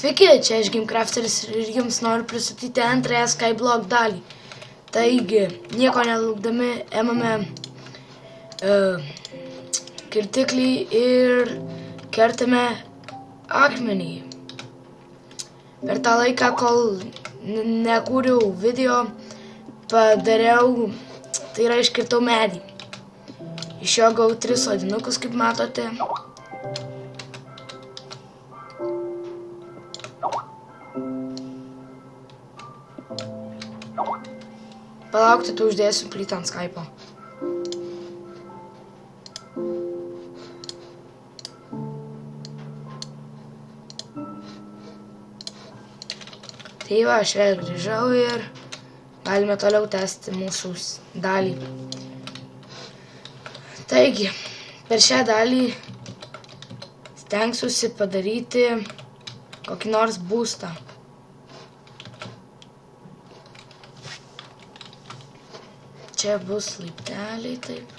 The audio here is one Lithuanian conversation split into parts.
Sveiki, čia aš Gamecrafteris ir jums noriu pristatyti antrąją Skyblock dalį. Taigi, nieko nelaukdami, ėmame kirtiklį ir kertame akmenį. Per tą laiką, kol nekūriau video, padariau, tai yra iškirtau medį. Iš jo gavau 3 sodinukus, kaip matote. Palaukti, tu uždėsiu plytą ant Skype'o. Tai va, aš vėl grįžau ir galime toliau tęsti mūsų dalį. Taigi, per šią dalį stengsiuosi padaryti kokį nors būstą. Čia bus laipteliai, taip.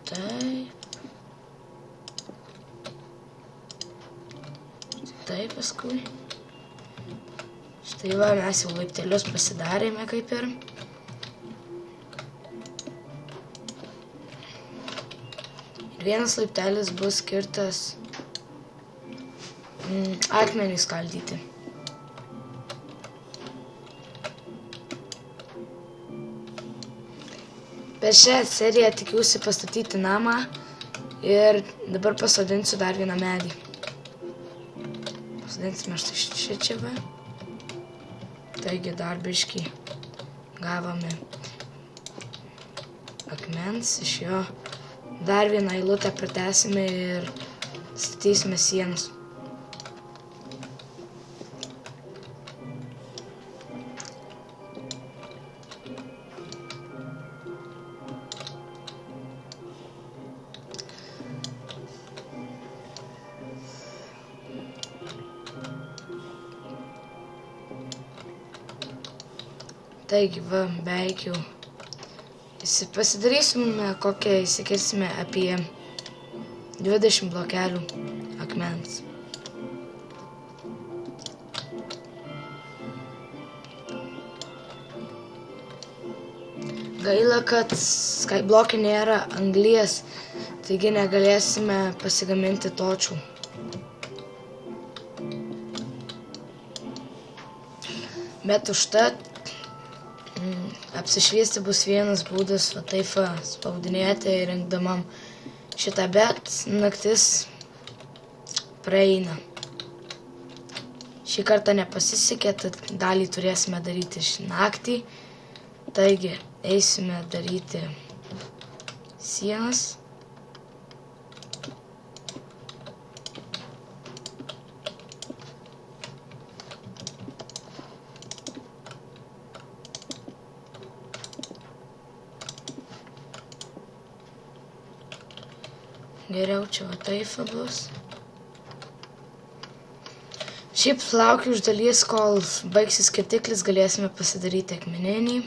Taip. Taip, paskui. Štai va, mes jau laiptelius pasidarėme kaip ir. Vienas laiptelis bus skirtas akmenį skaldyti. Per šią seriją tikiuosi pastatyti namą ir dabar pasodinsiu dar vieną medį. Pasodinsime štai čia va. Taigi dar biškį gavome akmens iš jo. Dar vieną eilutę pratęsime ir statysime sienas. Taigi, va, beveik jau. Pasidarysime kokią įsikirsime apie 20 blokelių akmens. Gaila, kad Skyblock'e nėra anglies, taigi negalėsime pasigaminti točių. Bet užtat apsišviesti bus vienas būdas, va taip spaudinėti ir rinkdamam šitą, bet naktis praeina. Šį kartą nepasisekė, tad dalį turėsime daryti naktį. Taigi, eisime daryti sienas. Geriau čia va taip bus. Šiaip laukiu iš dalies, kol baigsis kirtiklis, galėsime pasidaryti akmeninį.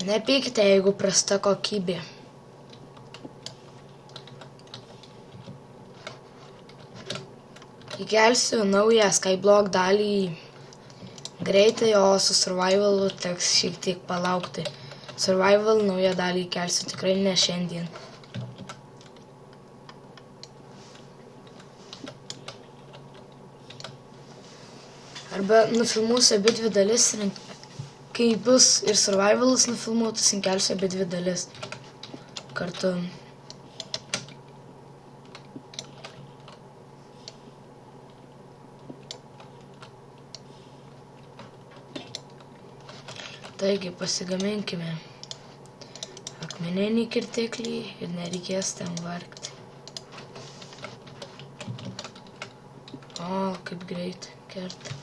Nepykite, jeigu prasta kokybė. Įkelsiu naują Skyblock dalį greitai, o su survivalu teks šiek tiek palaukti. Survival naują dalį įkelsiu tikrai ne šiandien. Arba nufilmuosiu abi 2 dalis, kai bus ir survivalas nufilmuotas, įkelsiu abi 2 dalis kartu. Taigi, pasigaminkime akmeninį kirtiklį ir nereikės ten vargti. O, kaip greit kerta.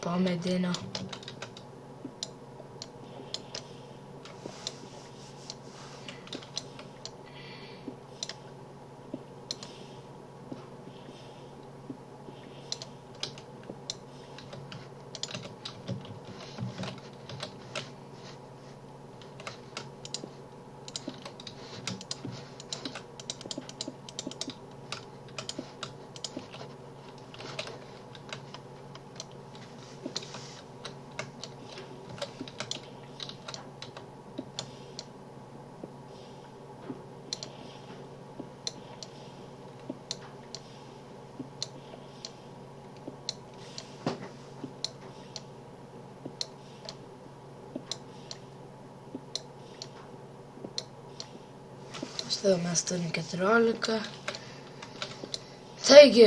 Po medinio. Mes turim 14. Taigi,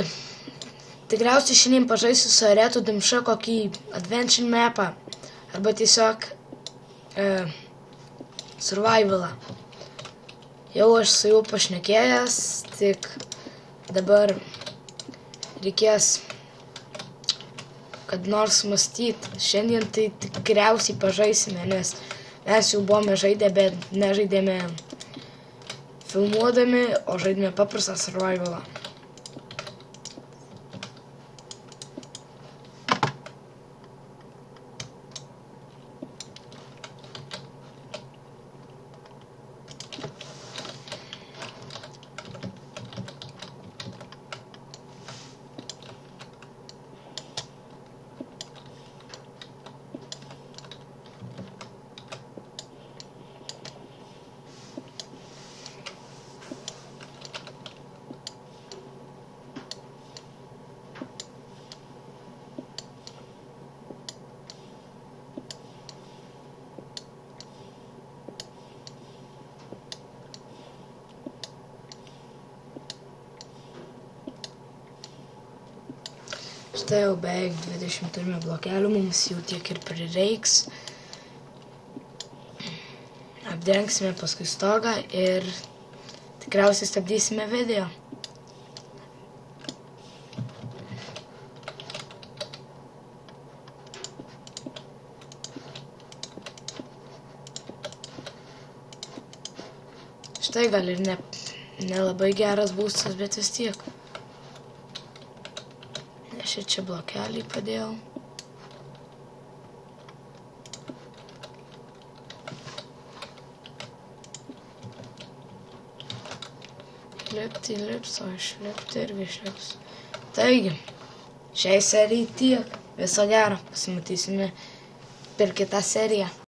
tikriausiai šiandien pažaisiu su Aretu Dimša kokį adventure mapą. Arba tiesiog survivalą. Jau aš su juo pašnekėjęs, tik dabar reikės kad nors mąstyt. Šiandien tai tikriausiai pažaisime, nes mes jau buvome žaidę, bet nežaidėme filmuodami, o žaidėme paprastą survivalą. Štai jau beveik 20 turime blokelių, mums jau tiek ir prireiks. Apdengsime paskui stogą ir tikriausiai stabdysime video. Štai gal ir nelabai geras būstas, bet vis tiek. Čia blokelį padėjau. Lipti, lips, o išlipti irgi išlips. Taigi, šiai serijai tiek. Viso gero, pasimatysime per kitą seriją.